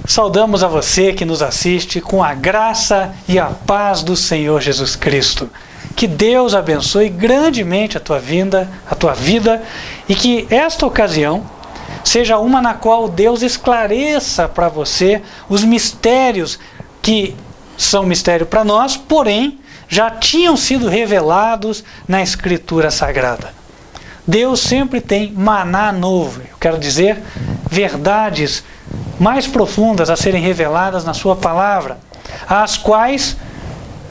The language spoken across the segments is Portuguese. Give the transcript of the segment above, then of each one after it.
Saudamos a você que nos assiste com a graça e a paz do Senhor Jesus Cristo. Que Deus abençoe grandemente a tua vida e que esta ocasião seja uma na qual Deus esclareça para você os mistérios que são mistério para nós, porém já tinham sido revelados na Escritura Sagrada. Deus sempre tem maná novo, eu quero dizer, verdades mais profundas a serem reveladas na sua palavra, as quais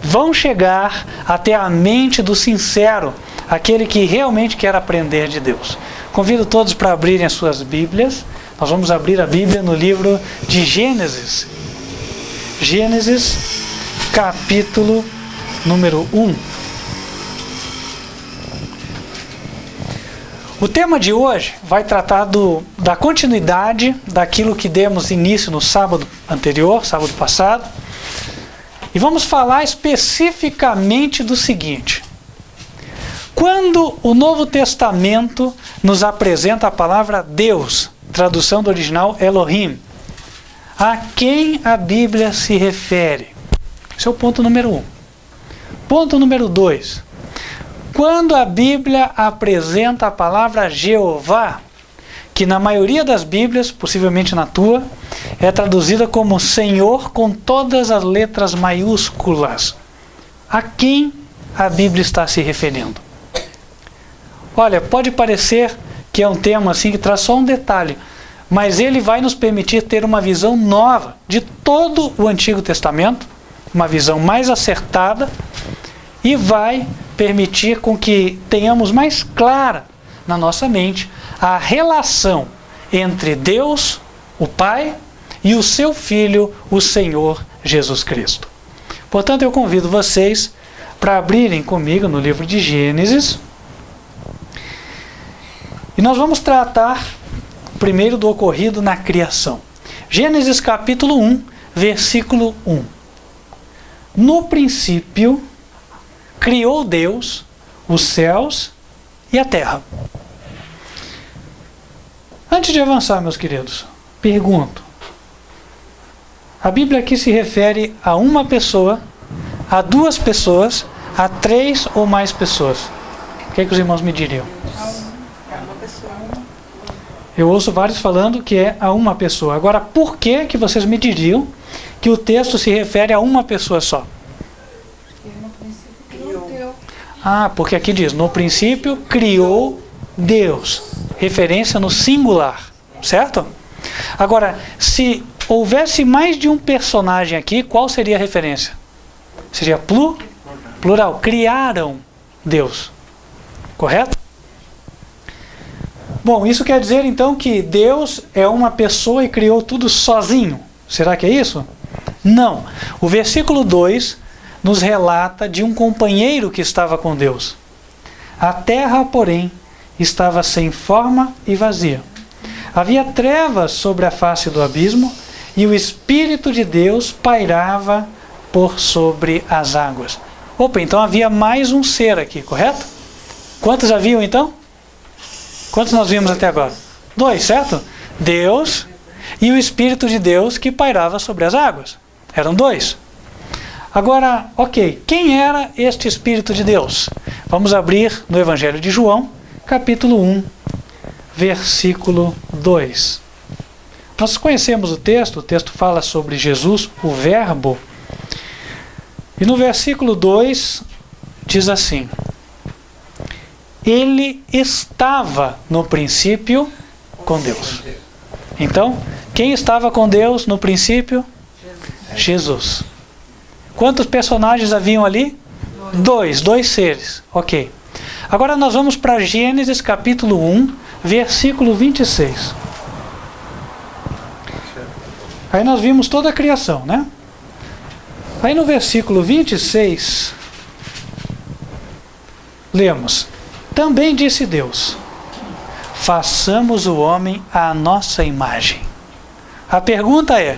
vão chegar até a mente do sincero, aquele que realmente quer aprender de Deus. Convido todos para abrirem as suas Bíblias. Nós vamos abrir a Bíblia no livro de Gênesis. Gênesis, capítulo número 1. O tema de hoje vai tratar da continuidade daquilo que demos início no sábado anterior, sábado passado. E vamos falar especificamente do seguinte: quando o Novo Testamento nos apresenta a palavra Deus, tradução do original Elohim, a quem a Bíblia se refere? Esse é o ponto número 1. Ponto número 2. Quando a Bíblia apresenta a palavra Jeová, que na maioria das Bíblias, possivelmente na tua, é traduzida como Senhor com todas as letras maiúsculas, a quem a Bíblia está se referindo? Olha, pode parecer que é um tema assim que traz só um detalhe, mas ele vai nos permitir ter uma visão nova de todo o Antigo Testamento, uma visão mais acertada, e vai permitir com que tenhamos mais clara na nossa mente a relação entre Deus, o Pai, e o seu Filho, o Senhor Jesus Cristo. Portanto, eu convido vocês para abrirem comigo no livro de Gênesis. E nós vamos tratar primeiro do ocorrido na criação. Gênesis capítulo 1, versículo 1. No princípio, criou Deus os céus e a terra. Antes de avançar, meus queridos, pergunto. A Bíblia aqui se refere a uma pessoa, a duas pessoas, a três ou mais pessoas. O que é que os irmãos me diriam? Eu ouço vários falando que é a uma pessoa. Agora, por que vocês me diriam que o texto se refere a uma pessoa só? Porque aqui diz, no princípio criou Deus. Referência no singular, certo? Agora, se houvesse mais de um personagem aqui, qual seria a referência? Seria plural. Criaram Deus. Correto? Bom, isso quer dizer então que Deus é uma pessoa e criou tudo sozinho. Será que é isso? Não. O versículo 2 nos relata de um companheiro que estava com Deus. A terra, porém, estava sem forma e vazia. Havia trevas sobre a face do abismo e o Espírito de Deus pairava por sobre as águas. Então havia mais um ser aqui, correto? Quantos haviam então? Quantos nós vimos até agora? 2, certo? Deus e o Espírito de Deus que pairava sobre as águas. Eram 2. Agora, quem era este Espírito de Deus? Vamos abrir no Evangelho de João, capítulo 1, versículo 2. Nós conhecemos o texto fala sobre Jesus, o Verbo, e no versículo 2 diz assim: Ele estava no princípio com Deus. Então, quem estava com Deus no princípio? Jesus. Quantos personagens haviam ali? 2 seres. Agora nós vamos para Gênesis capítulo 1, versículo 26. Aí nós vimos toda a criação, né? Aí no versículo 26, lemos: Também disse Deus, façamos o homem à nossa imagem. A pergunta é,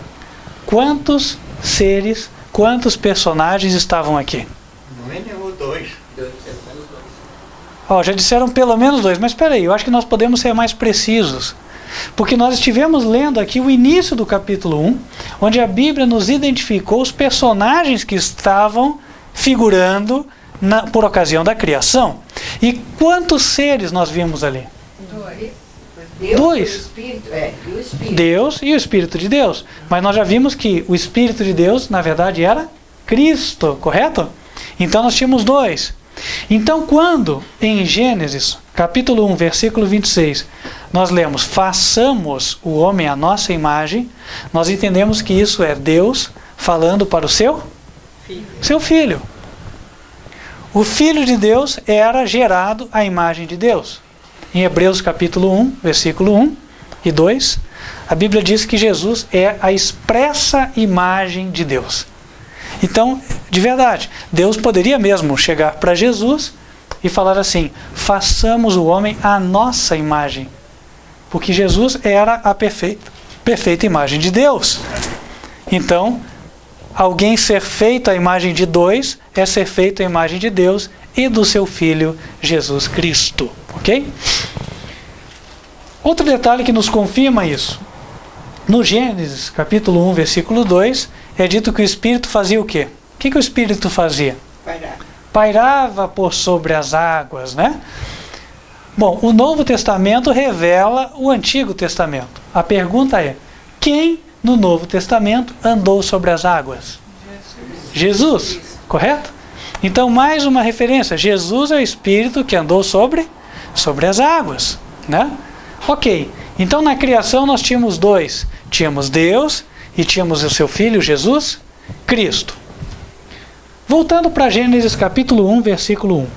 quantos seres, quantos personagens estavam aqui? No mínimo 2. Já disseram pelo menos 2, mas espera aí, eu acho que nós podemos ser mais precisos. Porque nós estivemos lendo aqui o início do capítulo 1, onde a Bíblia nos identificou os personagens que estavam figurando por ocasião da criação. E quantos seres nós vimos ali? Dois. Deus e o Espírito de Deus. Mas nós já vimos que o Espírito de Deus, na verdade, era Cristo, correto? Então nós tínhamos dois. Então quando em Gênesis, capítulo 1, versículo 26, nós lemos, façamos o homem à nossa imagem, nós entendemos que isso é Deus falando para o seu filho. O Filho de Deus era gerado à imagem de Deus. Em Hebreus capítulo 1, versículo 1 e 2, a Bíblia diz que Jesus é a expressa imagem de Deus. Então, de verdade, Deus poderia mesmo chegar para Jesus e falar assim, façamos o homem à nossa imagem. Porque Jesus era a perfeita imagem de Deus. Então, alguém ser feito à imagem de dois é ser feito à imagem de Deus e do seu Filho Jesus Cristo. Ok? Outro detalhe que nos confirma isso. No Gênesis, capítulo 1, versículo 2, é dito que o Espírito fazia o quê? O que o Espírito fazia? Pairava por sobre as águas, né? Bom, o Novo Testamento revela o Antigo Testamento. A pergunta é, quem no Novo Testamento andou sobre as águas? Jesus, correto? Então, mais uma referência. Jesus é o Espírito que andou sobre as águas, né? Ok, então na criação nós tínhamos dois. Tínhamos Deus e tínhamos o seu Filho, Jesus Cristo. Voltando para Gênesis capítulo 1, versículo 1.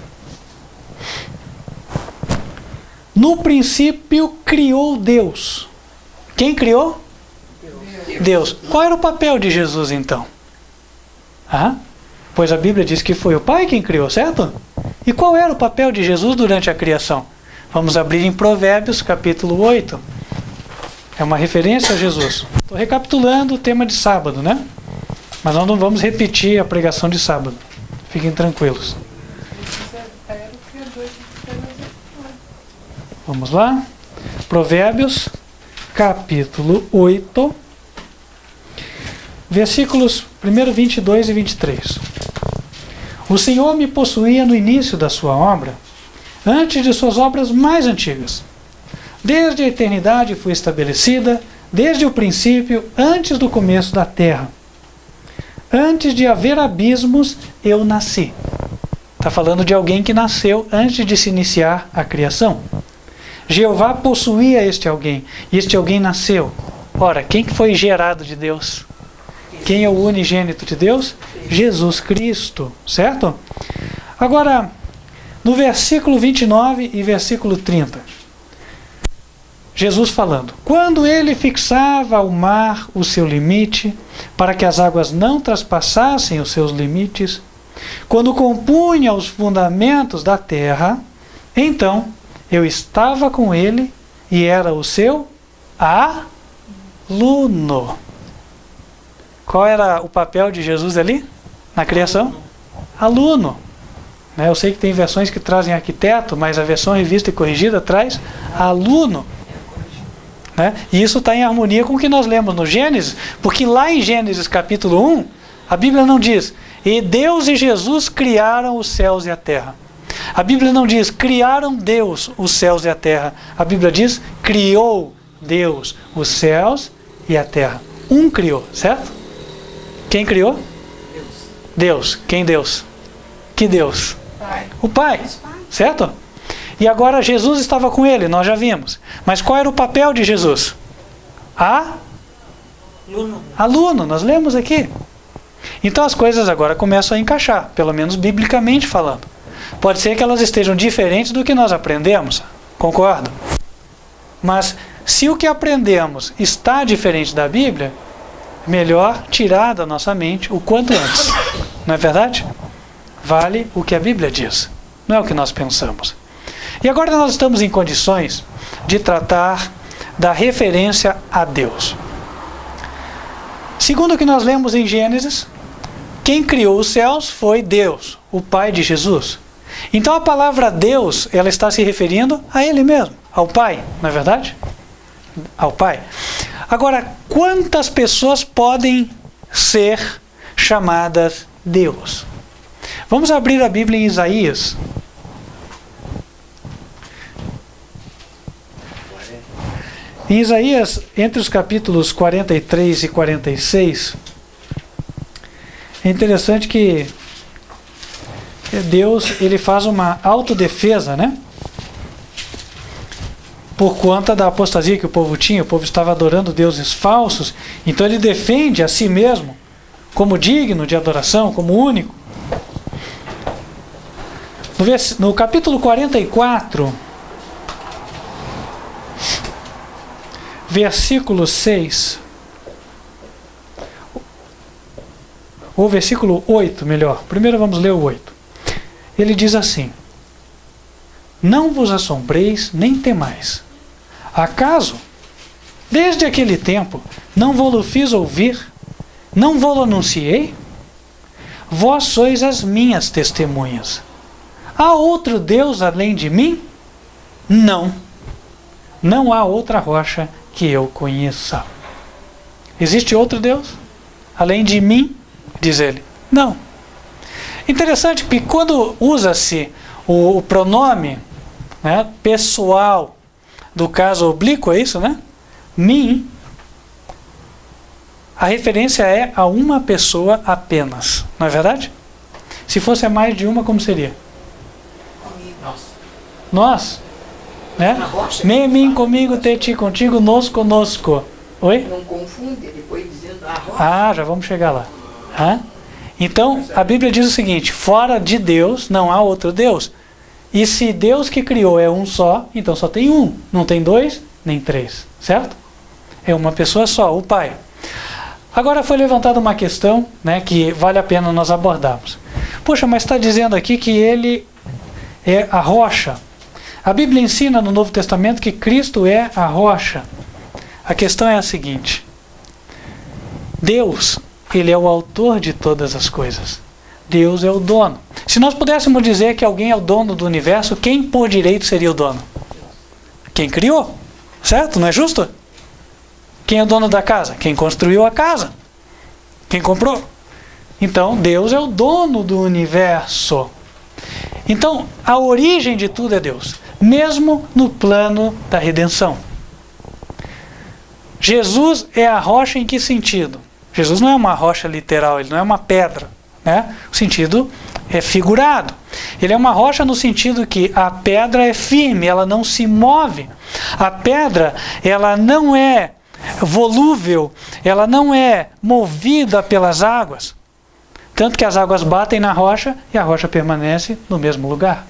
No princípio criou Deus. Quem criou? Deus. Qual era o papel de Jesus então? Pois a Bíblia diz que foi o Pai quem criou, certo? E qual era o papel de Jesus durante a criação? Vamos abrir em Provérbios capítulo 8. É uma referência a Jesus. Estou recapitulando o tema de sábado, né? Mas nós não vamos repetir a pregação de sábado. Fiquem tranquilos. Vamos lá. Provérbios capítulo 8. Versículos 1, 22 e 23. O Senhor me possuía no início da sua obra, antes de suas obras mais antigas. Desde a eternidade fui estabelecida, desde o princípio, antes do começo da terra. Antes de haver abismos, eu nasci. Está falando de alguém que nasceu antes de se iniciar a criação. Jeová possuía este alguém, e este alguém nasceu. Ora, quem que foi gerado de Deus? Quem é o unigênito de Deus? Jesus Cristo, certo? Agora, no versículo 29 e versículo 30, Jesus falando, quando ele fixava ao mar o seu limite, para que as águas não traspassassem os seus limites, quando compunha os fundamentos da terra, então eu estava com ele e era o seu aluno. Qual era o papel de Jesus ali na criação? Aluno. Eu sei que tem versões que trazem arquiteto, mas a versão revista e corrigida traz aluno. E isso está em harmonia com o que nós lemos no Gênesis, porque lá em Gênesis capítulo 1, a Bíblia não diz, e Deus e Jesus criaram os céus e a terra. A Bíblia não diz, criaram Deus os céus e a terra. A Bíblia diz, criou Deus os céus e a terra. Um criou, certo? Quem criou? Deus. Quem Deus? Que Deus? Pai. O Pai, certo? E agora Jesus estava com ele, nós já vimos. Mas qual era o papel de Jesus? Aluno, nós lemos aqui. Então as coisas agora começam a encaixar, pelo menos biblicamente falando. Pode ser que elas estejam diferentes do que nós aprendemos, concordo? Mas se o que aprendemos está diferente da Bíblia, melhor tirar da nossa mente o quanto antes. Não é verdade? Vale o que a Bíblia diz, não é o que nós pensamos. E agora nós estamos em condições de tratar da referência a Deus. Segundo o que nós lemos em Gênesis, quem criou os céus foi Deus, o Pai de Jesus. Então a palavra Deus, ela está se referindo a Ele mesmo, ao Pai, não é verdade? ao Pai. Agora, quantas pessoas podem ser chamadas Deus? Vamos abrir a Bíblia em Isaías. Em Isaías, entre os capítulos 43 e 46, é interessante que Deus ele faz uma autodefesa, né? Por conta da apostasia que o povo tinha, o povo estava adorando deuses falsos, então ele defende a si mesmo como digno de adoração, como único. No capítulo 44, versículo 6, ou versículo 8, melhor. Primeiro vamos ler o 8. Ele diz assim: não vos assombreis, nem temais. Acaso, desde aquele tempo, não vou-lo fiz ouvir? Não vou-lo anunciei? Vós sois as minhas testemunhas. Há outro Deus além de mim? Não. Não há outra rocha que eu conheça. Existe outro Deus além de mim? Diz ele. Não. Interessante que quando usa-se o pronome, né, pessoal, do caso oblíquo, é isso, né? Mim, a referência é a uma pessoa apenas, não é verdade? Se fosse a mais de uma, como seria? Nós, né? Me, mim, comigo, te, ti, contigo, nos, conosco. Oi? Não confunde, depois dizendo a rocha. Ah, já vamos chegar lá. Então, a Bíblia diz o seguinte: fora de Deus não há outro Deus. E se Deus que criou é um só, então só tem um. Não tem dois, nem três. Certo? É uma pessoa só, o Pai. Agora foi levantada uma questão, né, que vale a pena nós abordarmos. Poxa, mas está dizendo aqui que ele é a rocha. A Bíblia ensina no Novo Testamento que Cristo é a rocha. A questão é a seguinte: Deus, ele é o autor de todas as coisas. Deus é o dono. Se nós pudéssemos dizer que alguém é o dono do universo, quem por direito seria o dono? Quem criou, certo? Não é justo? Quem é o dono da casa? Quem construiu a casa? Quem comprou? Então, Deus é o dono do universo. Então, a origem de tudo é Deus, mesmo no plano da redenção. Jesus é a rocha em que sentido? Jesus não é uma rocha literal, ele não é uma pedra, né? O sentido é figurado. Ele é uma rocha no sentido que a pedra é firme, ela não se move. A pedra, ela não é volúvel, ela não é movida pelas águas. Tanto que as águas batem na rocha e a rocha permanece no mesmo lugar.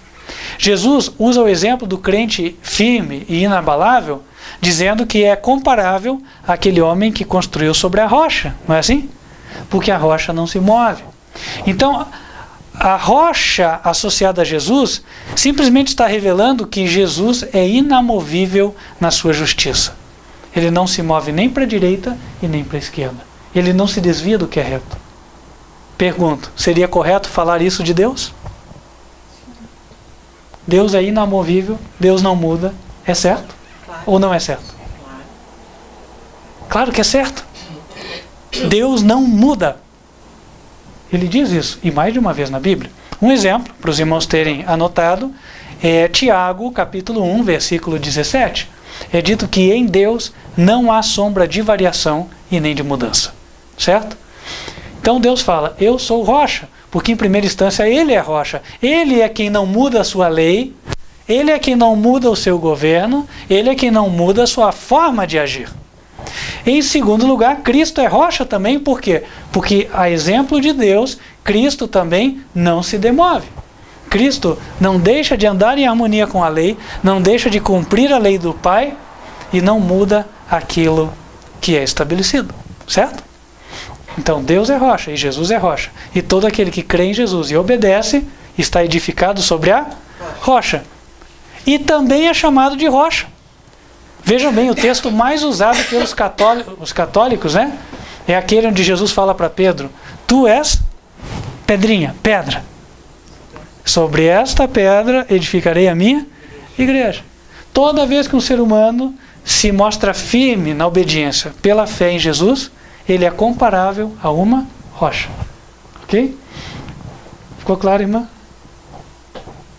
Jesus usa o exemplo do crente firme e inabalável, dizendo que é comparável àquele homem que construiu sobre a rocha, não é assim? Porque a rocha não se move. Então, a rocha associada a Jesus simplesmente está revelando que Jesus é inamovível na sua justiça. Ele não se move nem para a direita e nem para a esquerda. Ele não se desvia do que é reto. Pergunto, seria correto falar isso de Deus? Deus é inamovível, Deus não muda, é certo? Claro. Ou não é certo? Claro. Claro que é certo. Deus não muda. Ele diz isso, e mais de uma vez na Bíblia. Um exemplo, para os irmãos terem anotado, é Tiago, capítulo 1, versículo 17. É dito que em Deus não há sombra de variação e nem de mudança. Certo? Então Deus fala, eu sou rocha, porque em primeira instância Ele é rocha. Ele é quem não muda a sua lei, Ele é quem não muda o seu governo, Ele é quem não muda a sua forma de agir. Em segundo lugar, Cristo é rocha também, por quê? Porque, a exemplo de Deus, Cristo também não se demove. Cristo não deixa de andar em harmonia com a lei, não deixa de cumprir a lei do Pai e não muda aquilo que é estabelecido. Certo? Então, Deus é rocha e Jesus é rocha. E todo aquele que crê em Jesus e obedece está edificado sobre a rocha. E também é chamado de rocha. Vejam bem, o texto mais usado pelos católicos, né? É aquele onde Jesus fala para Pedro, tu és pedrinha, pedra. Sobre esta pedra edificarei a minha igreja. Toda vez que um ser humano se mostra firme na obediência pela fé em Jesus, ele é comparável a uma rocha. Ok? Ficou claro, irmã?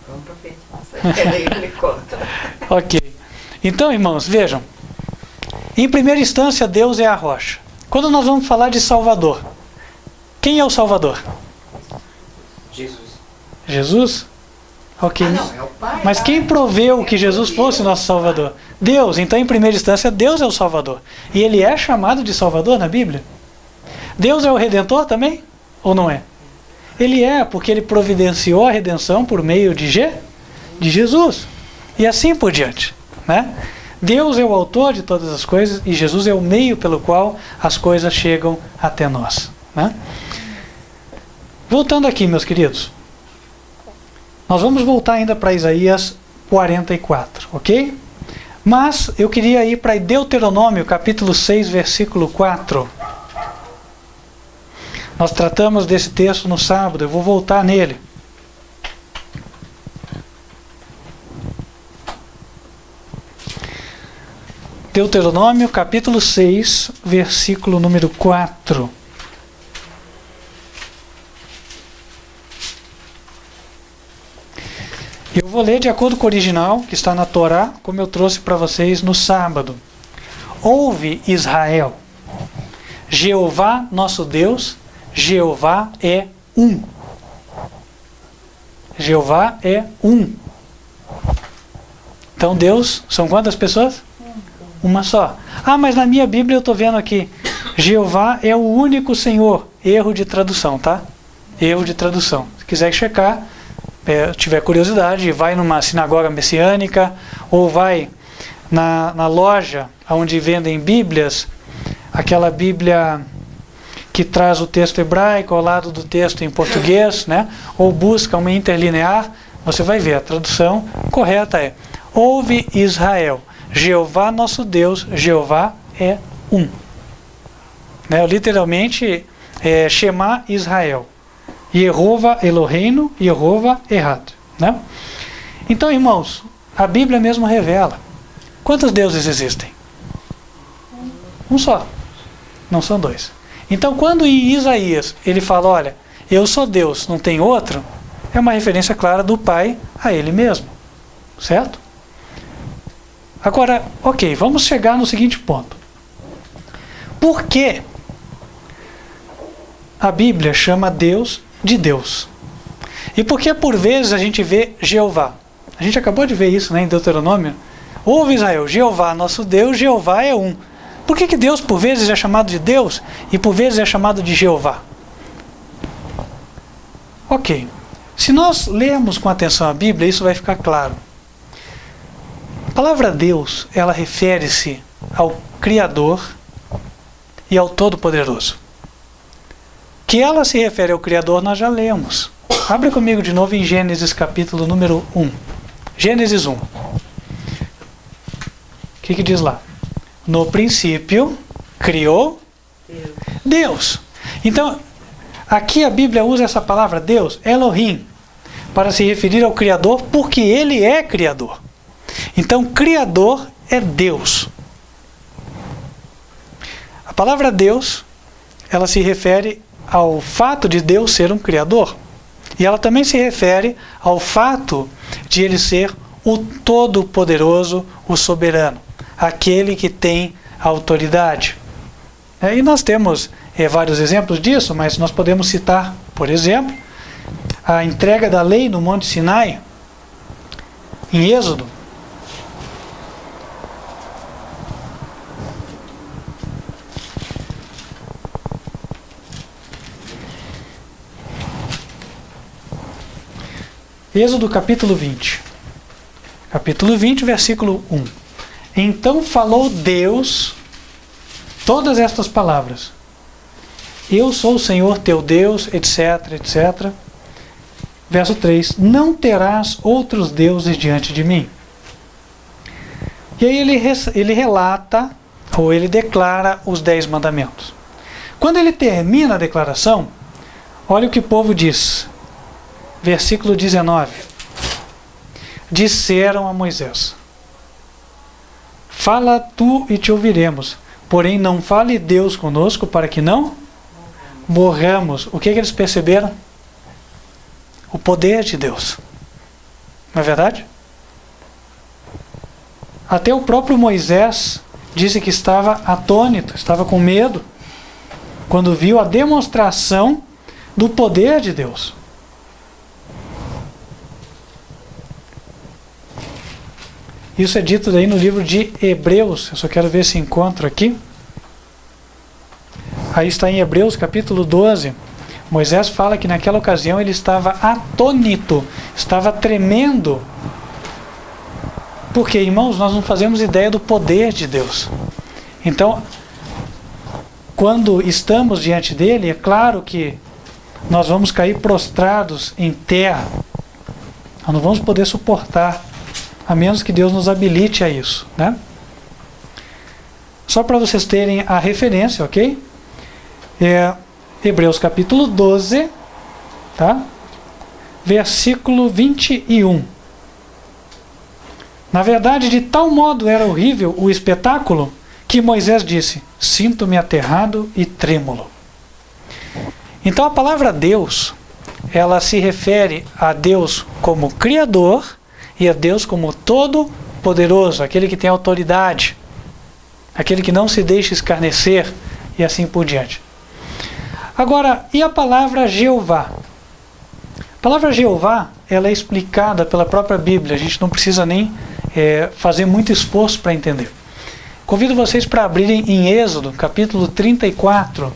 Vamos profetizar. Ele conta. Ok. Então, irmãos, vejam. Em primeira instância, Deus é a rocha. Quando nós vamos falar de Salvador, quem é o Salvador? Jesus. Jesus? Ok. Não, é o Pai. Mas quem proveu que Jesus fosse nosso Salvador? Deus. Então, em primeira instância, Deus é o Salvador. E ele é chamado de Salvador na Bíblia? Deus é o Redentor também? Ou não é? Ele é, porque ele providenciou a redenção por meio de Jesus. E assim por diante, né? Deus é o autor de todas as coisas e Jesus é o meio pelo qual as coisas chegam até nós, né? Voltando aqui, meus queridos. Nós vamos voltar ainda para Isaías 44, ok? Mas eu queria ir para Deuteronômio, capítulo 6, versículo 4. Nós tratamos desse texto no sábado, eu vou voltar nele. Deuteronômio, capítulo 6, versículo número 4. Eu vou ler de acordo com o original, que está na Torá, como eu trouxe para vocês no sábado. Ouve, Israel, Jeová nosso Deus, Jeová é um. Jeová é um. Então Deus, são quantas pessoas? Uma só. Ah, mas na minha Bíblia eu estou vendo aqui, Jeová é o único Senhor. Erro de tradução, tá? Erro de tradução. Se quiser checar, tiver curiosidade, vai numa sinagoga messiânica ou vai na loja onde vendem Bíblias, aquela Bíblia que traz o texto hebraico ao lado do texto em português, né? Ou busca uma interlinear, você vai ver, a tradução correta é: ouve, Israel, Jeová nosso Deus, Jeová é um. Né? Literalmente é Shema Israel. Yehová Eloheinu, Yehová Errad. Né? Então, irmãos, a Bíblia mesmo revela. Quantos deuses existem? Um só. Não são dois. Então, quando em Isaías ele fala, olha, eu sou Deus, não tem outro, é uma referência clara do Pai a ele mesmo. Certo? Agora, ok, vamos chegar no seguinte ponto. Por que a Bíblia chama Deus de Deus? E por que por vezes a gente vê Jeová? A gente acabou de ver isso, né, em Deuteronômio. Ouve, Israel, Jeová, nosso Deus, Jeová é um. Por que Deus por vezes é chamado de Deus e por vezes é chamado de Jeová? Ok. Se nós lermos com atenção a Bíblia, isso vai ficar claro. A palavra Deus, ela refere-se ao Criador e ao Todo-Poderoso. Que ela se refere ao Criador, nós já lemos. Abre comigo de novo em Gênesis capítulo número 1. Gênesis 1. O que diz lá? No princípio, criou Deus. Então, aqui a Bíblia usa essa palavra Deus, Elohim, para se referir ao Criador, porque Ele é Criador. Então, Criador é Deus. A palavra Deus, ela se refere ao fato de Deus ser um Criador. E ela também se refere ao fato de Ele ser o Todo-Poderoso, o Soberano, aquele que tem a autoridade. E nós temos vários exemplos disso, mas nós podemos citar, por exemplo, a entrega da lei no Monte Sinai, em Êxodo. Êxodo capítulo 20. Capítulo 20, versículo 1. Então falou Deus todas estas palavras. Eu sou o Senhor teu Deus, etc, etc. Verso 3. Não terás outros deuses diante de mim. E aí ele relata, ou ele declara os 10 mandamentos. Quando ele termina a declaração, olha o que o povo diz. Versículo 19. Disseram a Moisés: Fala tu e te ouviremos. Porém, não fale Deus conosco para que não morramos. O que eles perceberam? O poder de Deus. Não é verdade? Até o próprio Moisés disse que estava atônito, estava com medo, quando viu a demonstração do poder de Deus. Isso é dito daí no livro de Hebreus. Eu só quero ver se encontro aqui. Aí está em Hebreus capítulo 12. Moisés fala que naquela ocasião ele estava atônito, estava tremendo. Porque, irmãos, nós não fazemos ideia do poder de Deus. Então, quando estamos diante dele, é claro que nós vamos cair prostrados em terra. Nós não vamos poder suportar, a menos que Deus nos habilite a isso, né? Só para vocês terem a referência, ok? Hebreus capítulo 12, tá? Versículo 21. Na verdade, de tal modo era horrível o espetáculo que Moisés disse: sinto-me aterrado e trêmulo. Então a palavra Deus, ela se refere a Deus como Criador e a Deus como Todo-Poderoso, aquele que tem autoridade, aquele que não se deixa escarnecer e assim por diante. Agora, e a palavra Jeová? A palavra Jeová, ela é explicada pela própria Bíblia, a gente não precisa nem fazer muito esforço para entender. Convido vocês para abrirem em Êxodo, capítulo 34.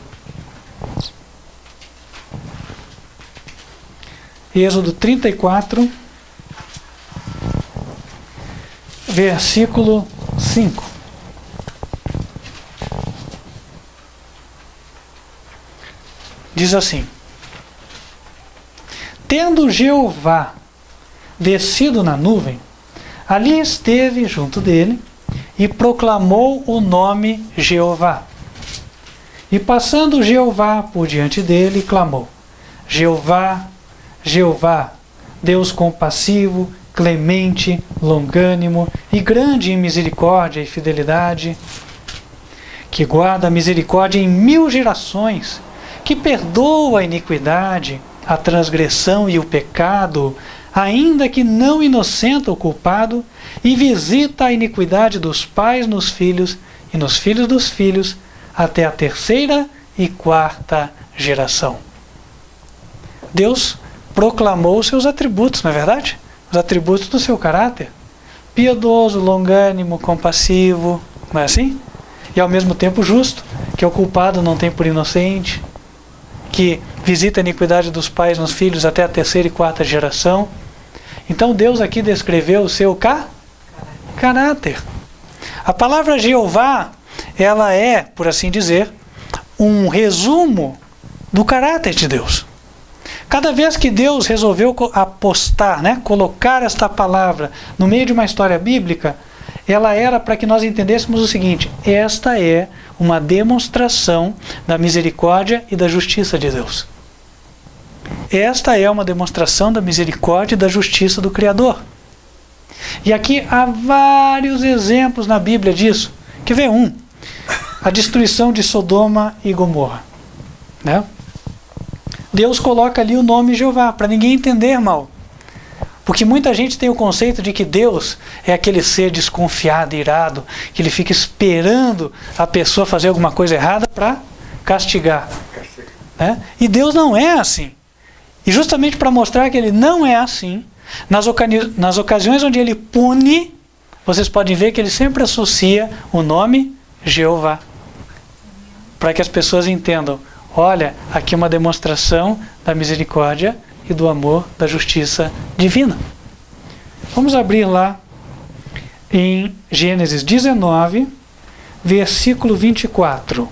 Êxodo 34, versículo 5. Diz assim: tendo Jeová descido na nuvem, ali esteve junto dele e proclamou o nome Jeová. E passando Jeová por diante dele, clamou: Jeová, Jeová, Deus compassivo, clemente, longânimo e grande em misericórdia e fidelidade, que guarda a misericórdia em 1000 gerações, que perdoa a iniquidade, a transgressão e o pecado, ainda que não inocenta o culpado, e visita a iniquidade dos pais nos filhos e nos filhos dos filhos, até a 3ª e 4ª geração. Deus proclamou os seus atributos, não é verdade? Os atributos do seu caráter. Piedoso, longânimo, compassivo, não é assim? E ao mesmo tempo justo, que o culpado não tem por inocente, que visita a iniquidade dos pais nos filhos até a 3ª e 4ª geração. Então Deus aqui descreveu o seu caráter. A palavra Jeová, ela é, por assim dizer, um resumo do caráter de Deus. Cada vez que Deus resolveu apostar, colocar esta palavra no meio de uma história bíblica, ela era para que nós entendêssemos o seguinte: esta é uma demonstração da misericórdia e da justiça de Deus. Esta é uma demonstração da misericórdia e da justiça do Criador. E aqui há vários exemplos na Bíblia disso. Quer ver um? A destruição de Sodoma e Gomorra. Né? Deus coloca ali o nome Jeová, para ninguém entender mal. Porque muita gente tem o conceito de que Deus é aquele ser desconfiado, irado, que ele fica esperando a pessoa fazer alguma coisa errada para castigar. Né? E Deus não é assim. E justamente para mostrar que ele não é assim, nas ocasiões onde ele pune, vocês podem ver que ele sempre associa o nome Jeová. Para que as pessoas entendam: olha, aqui uma demonstração da misericórdia e do amor, da justiça divina. Vamos abrir lá em Gênesis 19, versículo 24.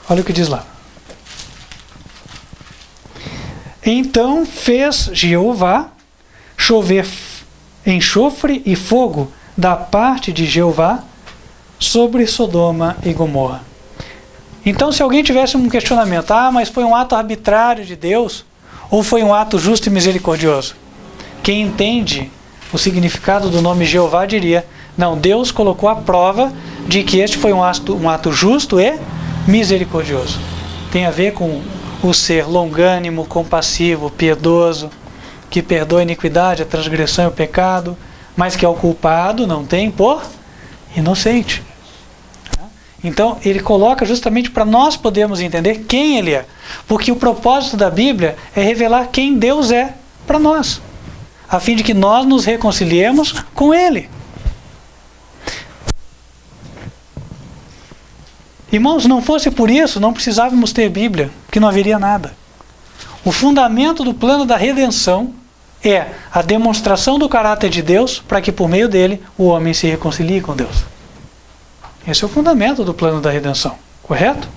Olha o que diz lá. Então fez Jeová chover enxofre e fogo da parte de Jeová sobre Sodoma e Gomorra. Então, se alguém tivesse um questionamento: mas foi um ato arbitrário de Deus ou foi um ato justo e misericordioso? Quem entende o significado do nome Jeová diria: não, Deus colocou a prova de que este foi um ato justo e misericordioso. Tem a ver com o ser longânimo, compassivo, piedoso, que perdoa a iniquidade, a transgressão e o pecado, mas que ao culpado não tem por inocente. Então, ele coloca justamente para nós podermos entender quem ele é. Porque o propósito da Bíblia é revelar quem Deus é para nós, a fim de que nós nos reconciliemos com ele. Irmãos, se não fosse por isso, não precisávamos ter Bíblia, porque não haveria nada. O fundamento do plano da redenção é a demonstração do caráter de Deus para que por meio dele o homem se reconcilie com Deus. Esse é o fundamento do plano da redenção, correto?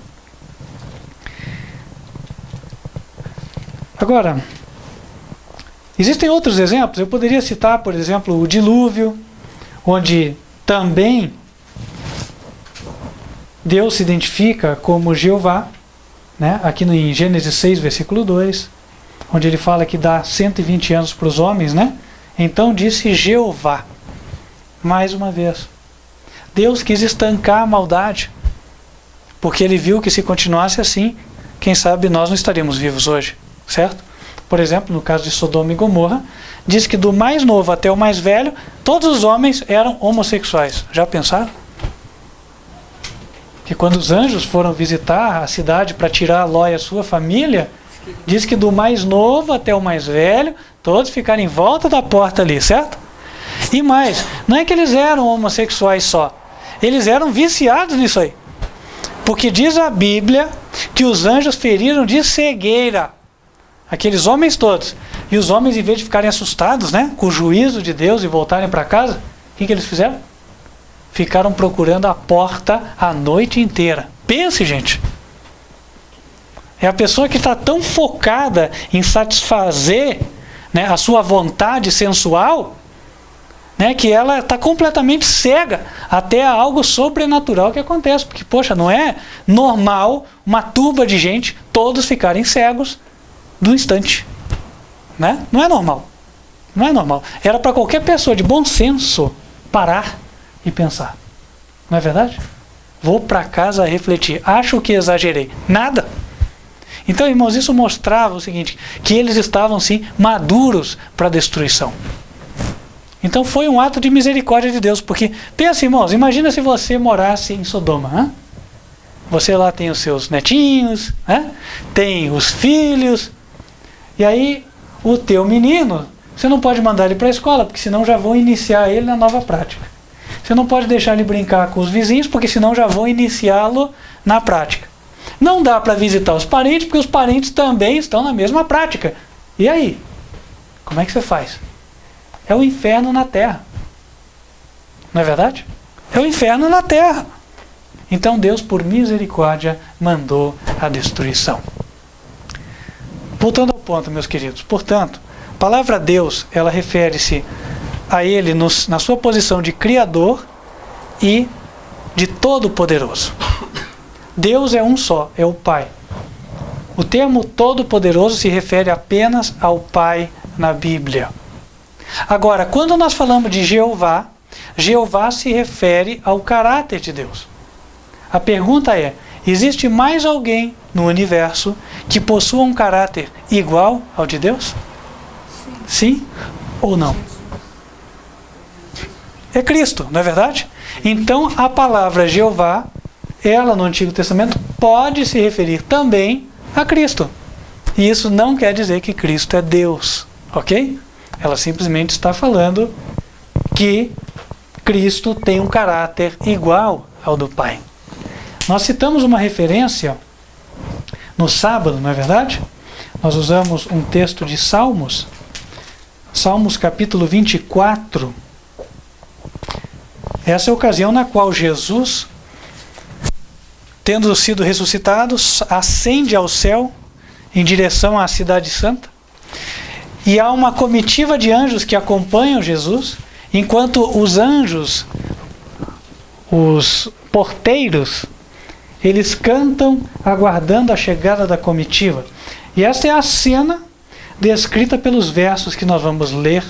Agora, existem outros exemplos. Eu poderia citar, por exemplo, o dilúvio, onde também Deus se identifica como Jeová, né? Aqui em Gênesis 6, versículo 2, onde ele fala que dá 120 anos para os homens, né? Então disse Jeová, mais uma vez. Deus quis estancar a maldade, porque ele viu que se continuasse assim, quem sabe nós não estaríamos vivos hoje, certo? Por exemplo, no caso de Sodoma e Gomorra, diz que do mais novo até o mais velho, todos os homens eram homossexuais. Já pensaram? Que quando os anjos foram visitar a cidade para tirar Ló e a sua família, diz que do mais novo até o mais velho, todos ficaram em volta da porta ali, certo? E mais, não é que eles eram homossexuais só, eles eram viciados nisso aí. Porque diz a Bíblia que os anjos feriram de cegueira aqueles homens todos. E os homens, em vez de ficarem assustados, né, com o juízo de Deus e voltarem para casa, o que eles fizeram? Ficaram procurando a porta a noite inteira. Pense, gente. É a pessoa que está tão focada em satisfazer, né, a sua vontade sensual, né, que ela está completamente cega até algo sobrenatural que acontece. Porque, poxa, não é normal uma turba de gente, todos ficarem cegos do instante. Né? Não é normal. Não é normal. Era para qualquer pessoa de bom senso parar e pensar. Não é verdade? Vou para casa refletir. Acho que exagerei. Nada. Então, irmãos, isso mostrava o seguinte, que eles estavam, sim, maduros para a destruição. Então foi um ato de misericórdia de Deus, porque, pensa, irmãos, imagina se você morasse em Sodoma. Hein? Você lá tem os seus netinhos, hein? Tem os filhos, e aí o teu menino, você não pode mandar ele para a escola, porque senão já vão iniciar ele na nova prática. Você não pode deixar ele brincar com os vizinhos, porque senão já vão iniciá-lo na prática. Não dá para visitar os parentes, porque os parentes também estão na mesma prática. E aí? Como é que você faz? É o inferno na terra. Não é verdade? É o inferno na terra. Então Deus, por misericórdia, mandou a destruição. Voltando ao ponto, meus queridos. Portanto, a palavra Deus, ela refere-se a Ele na sua posição de Criador e de Todo-Poderoso. Deus é um só, é o Pai. O termo Todo-Poderoso se refere apenas ao Pai na Bíblia. Agora, quando nós falamos de Jeová, Jeová se refere ao caráter de Deus. A pergunta é, existe mais alguém no universo que possua um caráter igual ao de Deus? Sim ou não? É Cristo, não é verdade? Então, a palavra Jeová, ela no Antigo Testamento, pode se referir também a Cristo. E isso não quer dizer que Cristo é Deus, ok? Ela simplesmente está falando que Cristo tem um caráter igual ao do Pai. Nós citamos uma referência no sábado, não é verdade? Nós usamos um texto de Salmos, Salmos capítulo 24. Essa é a ocasião na qual Jesus, tendo sido ressuscitado, ascende ao céu em direção à cidade santa. E há uma comitiva de anjos que acompanham Jesus, enquanto os anjos, os porteiros, eles cantam aguardando a chegada da comitiva. E esta é a cena descrita pelos versos que nós vamos ler,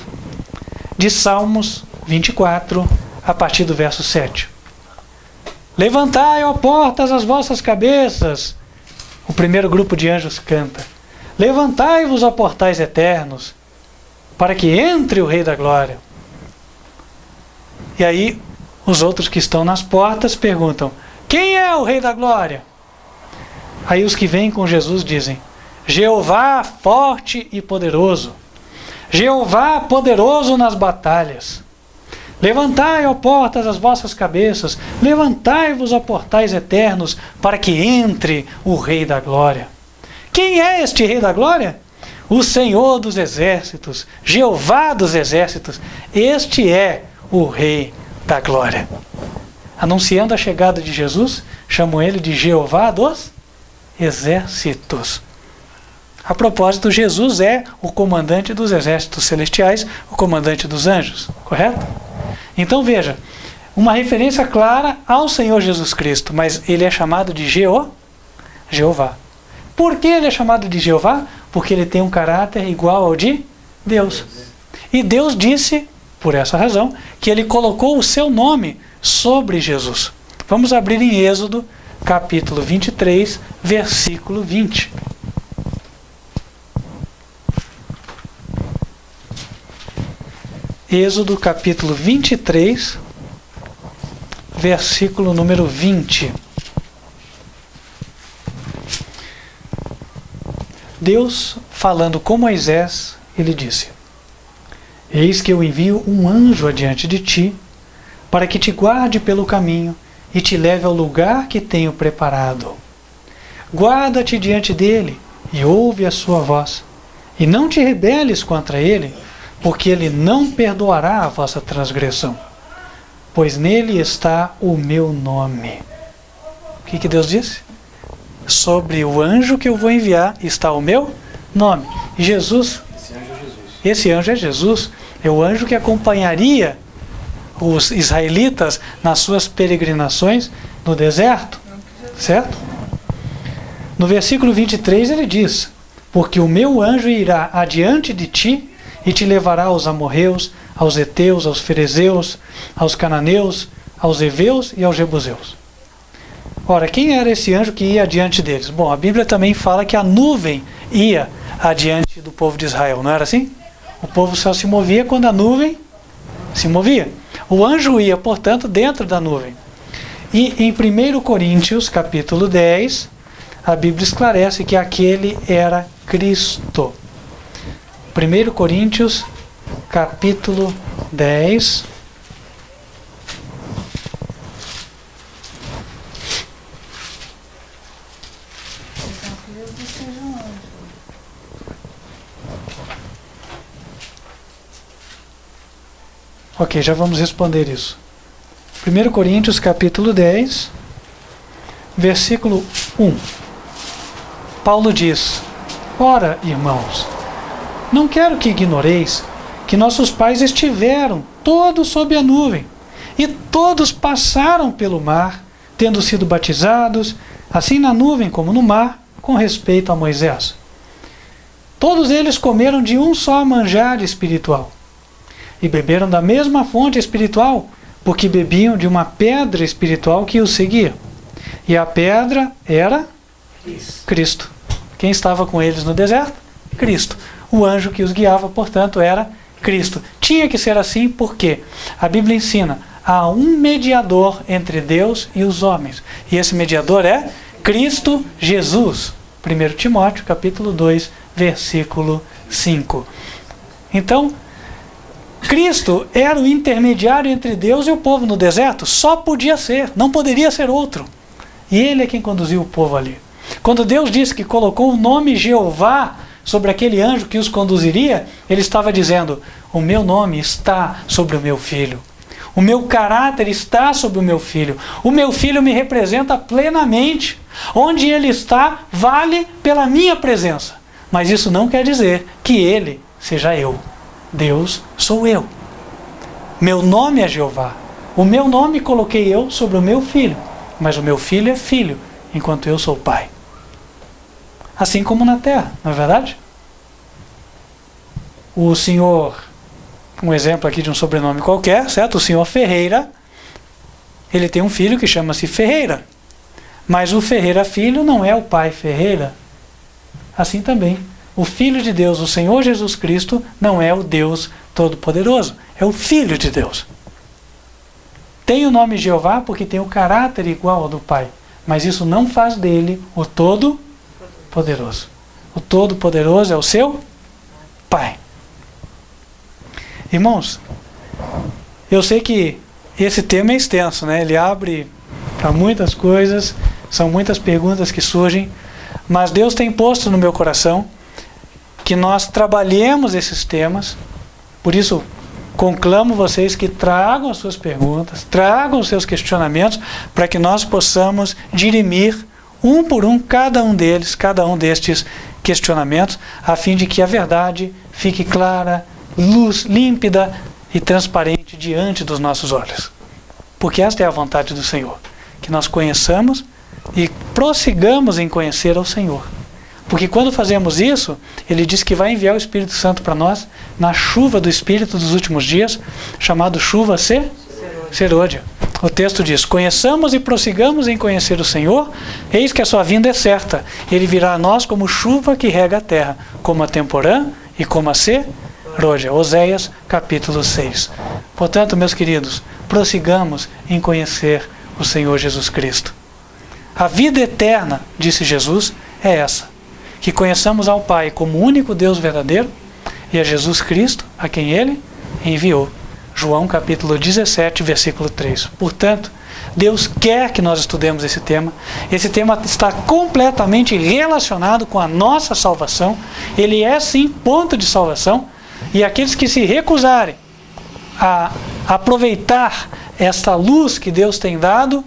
de Salmos 24, a partir do verso 7. Levantai, ó portas, as vossas cabeças. O primeiro grupo de anjos canta. Levantai-vos, ó portais eternos, para que entre o Rei da Glória. E aí, os outros que estão nas portas perguntam: quem é o Rei da Glória? Aí os que vêm com Jesus dizem: Jeová forte e poderoso, Jeová poderoso nas batalhas. Levantai, ó portas, as vossas cabeças, levantai-vos, ó portais eternos, para que entre o Rei da Glória. Quem é este Rei da Glória? O Senhor dos exércitos, Jeová dos exércitos. Este é o Rei da Glória. Anunciando a chegada de Jesus, chamam ele de Jeová dos exércitos. A propósito, Jesus é o comandante dos exércitos celestiais, o comandante dos anjos, correto? Então veja, uma referência clara ao Senhor Jesus Cristo, mas ele é chamado de Jeová. Por que ele é chamado de Jeová? Porque ele tem um caráter igual ao de Deus. E Deus disse, por essa razão, que ele colocou o seu nome sobre Jesus. Vamos abrir em Êxodo, capítulo 23, versículo 20. Êxodo capítulo 23, versículo número 20. Deus, falando com Moisés, ele disse: Eis que eu envio um anjo adiante de ti, para que te guarde pelo caminho e te leve ao lugar que tenho preparado. Guarda-te diante dele e ouve a sua voz, e não te rebeles contra ele, porque ele não perdoará a vossa transgressão, pois nele está o meu nome. O que Deus disse? Sobre o anjo que eu vou enviar está o meu nome. E Jesus, esse anjo é Jesus, é o anjo que acompanharia os israelitas nas suas peregrinações no deserto, certo? No versículo 23 ele diz: porque o meu anjo irá adiante de ti e te levará aos amorreus, aos heteus, aos ferezeus, aos cananeus, aos heveus e aos jebuseus. Ora, quem era esse anjo que ia adiante deles? Bom, a Bíblia também fala que a nuvem ia adiante do povo de Israel, não era assim? O povo só se movia quando a nuvem se movia. O anjo ia, portanto, dentro da nuvem. E em 1 Coríntios, capítulo 10, a Bíblia esclarece que aquele era Cristo. 1 Coríntios, capítulo 10. Ok, já vamos responder isso. 1 Coríntios, capítulo 10, versículo 1. Paulo diz: ora, irmãos, não quero que ignoreis que nossos pais estiveram todos sob a nuvem, e todos passaram pelo mar, tendo sido batizados, assim na nuvem como no mar, com respeito a Moisés. Todos eles comeram de um só manjar espiritual, e beberam da mesma fonte espiritual, porque bebiam de uma pedra espiritual que os seguia. E a pedra era Cristo. Quem estava com eles no deserto? Cristo. O anjo que os guiava, portanto, era Cristo. Tinha que ser assim porque a Bíblia ensina: há um mediador entre Deus e os homens. E esse mediador é Cristo Jesus. 1 Timóteo, capítulo 2, versículo 5. Então, Cristo era o intermediário entre Deus e o povo no deserto. Só podia ser, não poderia ser outro. E ele é quem conduziu o povo ali. Quando Deus disse que colocou o nome Jeová sobre aquele anjo que os conduziria, ele estava dizendo: o meu nome está sobre o meu filho. O meu caráter está sobre o meu filho. O meu filho me representa plenamente. Onde ele está, vale pela minha presença. Mas isso não quer dizer que ele seja eu. Deus sou eu. Meu nome é Jeová. O meu nome coloquei eu sobre o meu filho. Mas o meu filho é filho, enquanto eu sou pai. Assim como na terra, não é verdade? O Senhor um exemplo aqui de um sobrenome qualquer, certo? O senhor Ferreira, ele tem um filho que chama-se Ferreira. Mas o Ferreira filho não é o pai Ferreira. Assim também, o Filho de Deus, o Senhor Jesus Cristo, não é o Deus Todo-Poderoso. É o Filho de Deus. Tem o nome Jeová porque tem o caráter igual ao do Pai. Mas isso não faz dele o Todo-Poderoso. O Todo-Poderoso é o seu Pai. Irmãos, eu sei que esse tema é extenso, né? Ele abre para muitas coisas, são muitas perguntas que surgem, mas Deus tem posto no meu coração que nós trabalhemos esses temas. Por isso, conclamo vocês que tragam as suas perguntas, tragam os seus questionamentos, para que nós possamos dirimir um por um cada um deles, cada um destes questionamentos, a fim de que a verdade fique clara, límpida e transparente diante dos nossos olhos. Porque esta é a vontade do Senhor, que nós conheçamos e prossigamos em conhecer ao Senhor. Porque quando fazemos isso, Ele diz que vai enviar o Espírito Santo para nós na chuva do Espírito dos últimos dias, chamado chuva serôdia. O texto diz: conheçamos e prossigamos em conhecer o Senhor, eis que a sua vinda é certa. Ele virá a nós como chuva que rega a terra, como a temporã e como a serôdia. Oséias capítulo 6. Portanto, meus queridos, prossigamos em conhecer o Senhor Jesus Cristo. A vida eterna, disse Jesus, é essa: que conheçamos ao Pai como o único Deus verdadeiro e a Jesus Cristo, a quem Ele enviou. João capítulo 17, versículo 3. Portanto, Deus quer que nós estudemos esse tema. Esse tema está completamente relacionado com a nossa salvação. Ele é sim ponto de salvação. E aqueles que se recusarem a aproveitar esta luz que Deus tem dado,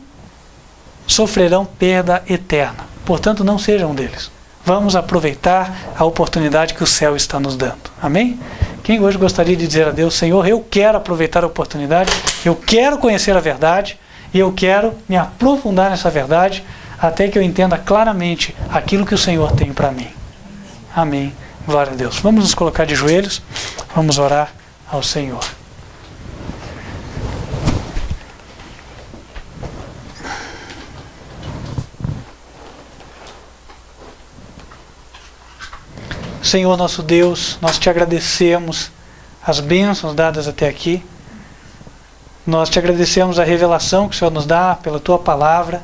sofrerão perda eterna. Portanto, não sejam deles. Vamos aproveitar a oportunidade que o céu está nos dando. Amém? Quem hoje gostaria de dizer a Deus: Senhor, eu quero aproveitar a oportunidade, eu quero conhecer a verdade e eu quero me aprofundar nessa verdade até que eu entenda claramente aquilo que o Senhor tem para mim. Amém. Glória a Deus. Vamos nos colocar de joelhos, vamos orar ao Senhor. Senhor nosso Deus, nós te agradecemos as bênçãos dadas até aqui. Nós te agradecemos a revelação que o Senhor nos dá pela tua palavra.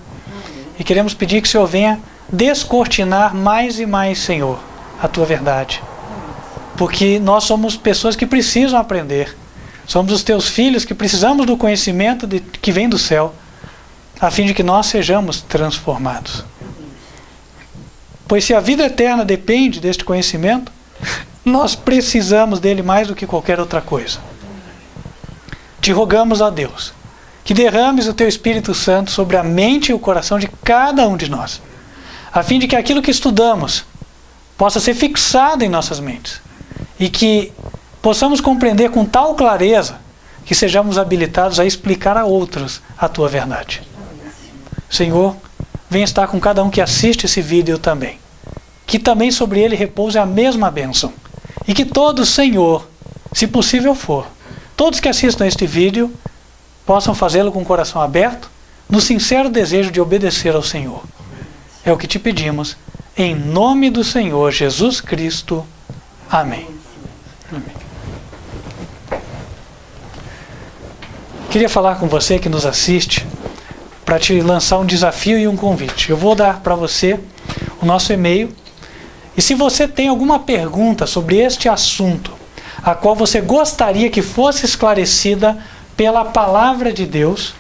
E queremos pedir que o Senhor venha descortinar mais e mais, Senhor, a tua verdade. Porque nós somos pessoas que precisam aprender. Somos os teus filhos que precisamos do conhecimento que vem do céu, a fim de que nós sejamos transformados. Pois se a vida eterna depende deste conhecimento, nós precisamos dele mais do que qualquer outra coisa. Te rogamos, ó Deus, que derrames o teu Espírito Santo sobre a mente e o coração de cada um de nós, a fim de que aquilo que estudamos possa ser fixado em nossas mentes e que possamos compreender com tal clareza que sejamos habilitados a explicar a outros a tua verdade. Senhor, venha estar com cada um que assiste esse vídeo também. Que também sobre ele repouse a mesma bênção. E que todos, Senhor, se possível for, todos que assistam este vídeo, possam fazê-lo com o coração aberto, no sincero desejo de obedecer ao Senhor. É o que te pedimos, em nome do Senhor Jesus Cristo. Amém. Amém. Queria falar com você que nos assiste, para te lançar um desafio e um convite. Eu vou dar para você o nosso e-mail. E se você tem alguma pergunta sobre este assunto, a qual você gostaria que fosse esclarecida pela palavra de Deus,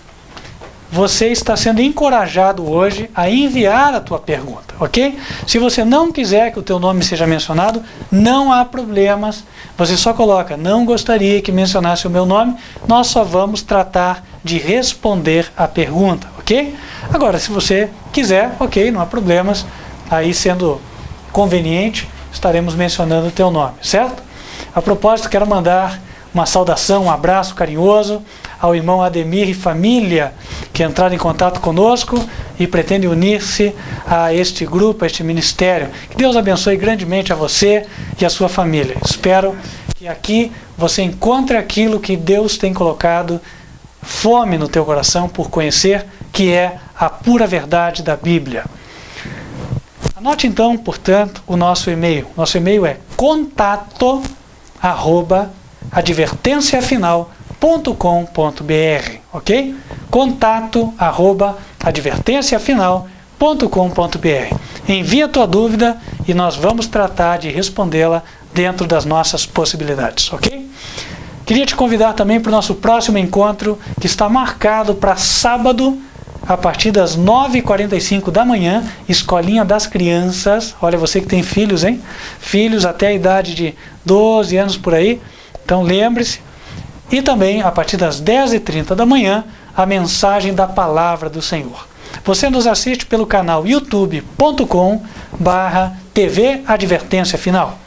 você está sendo encorajado hoje a enviar a tua pergunta, ok? Se você não quiser que o teu nome seja mencionado, não há problemas. Você só coloca: não gostaria que mencionasse o meu nome. Nós só vamos tratar de responder a pergunta, ok? Agora, se você quiser, ok, não há problemas. Aí, sendo conveniente, estaremos mencionando o teu nome, certo? A propósito, quero mandar uma saudação, um abraço carinhoso ao irmão Ademir e família, que entraram em contato conosco e pretendem unir-se a este grupo, a este ministério. Que Deus abençoe grandemente a você e a sua família. Espero que que aqui você encontre aquilo que Deus tem colocado fome no teu coração por conhecer, que é a pura verdade da Bíblia. Anote então, portanto, o nosso e-mail. Nosso e-mail é contato@advertenciafinal.com.br, ok? contato@advertenciafinal.com.br. Envia a tua dúvida e nós vamos tratar de respondê-la dentro das nossas possibilidades, ok? Queria te convidar também para o nosso próximo encontro, que está marcado para sábado, a partir das 9h45 da manhã, Escolinha das Crianças. Olha, você que tem filhos, hein? Filhos até a idade de 12 anos por aí. Então lembre-se. E também, a partir das 10h30 da manhã, a mensagem da Palavra do Senhor. Você nos assiste pelo canal youtube.com/TV Advertência Final.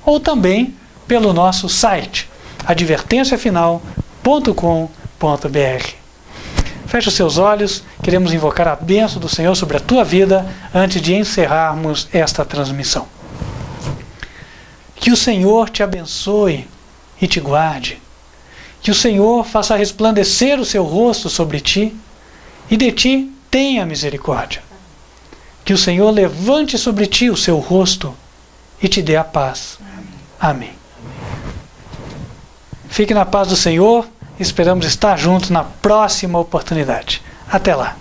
Ou também pelo nosso site, advertenciafinal.com.br. Feche os seus olhos, queremos invocar a bênção do Senhor sobre a tua vida antes de encerrarmos esta transmissão. Que o Senhor te abençoe e te guarde. Que o Senhor faça resplandecer o seu rosto sobre ti e de ti tenha misericórdia. Que o Senhor levante sobre ti o seu rosto e te dê a paz. Amém. Fique na paz do Senhor. Esperamos estar juntos na próxima oportunidade. Até lá.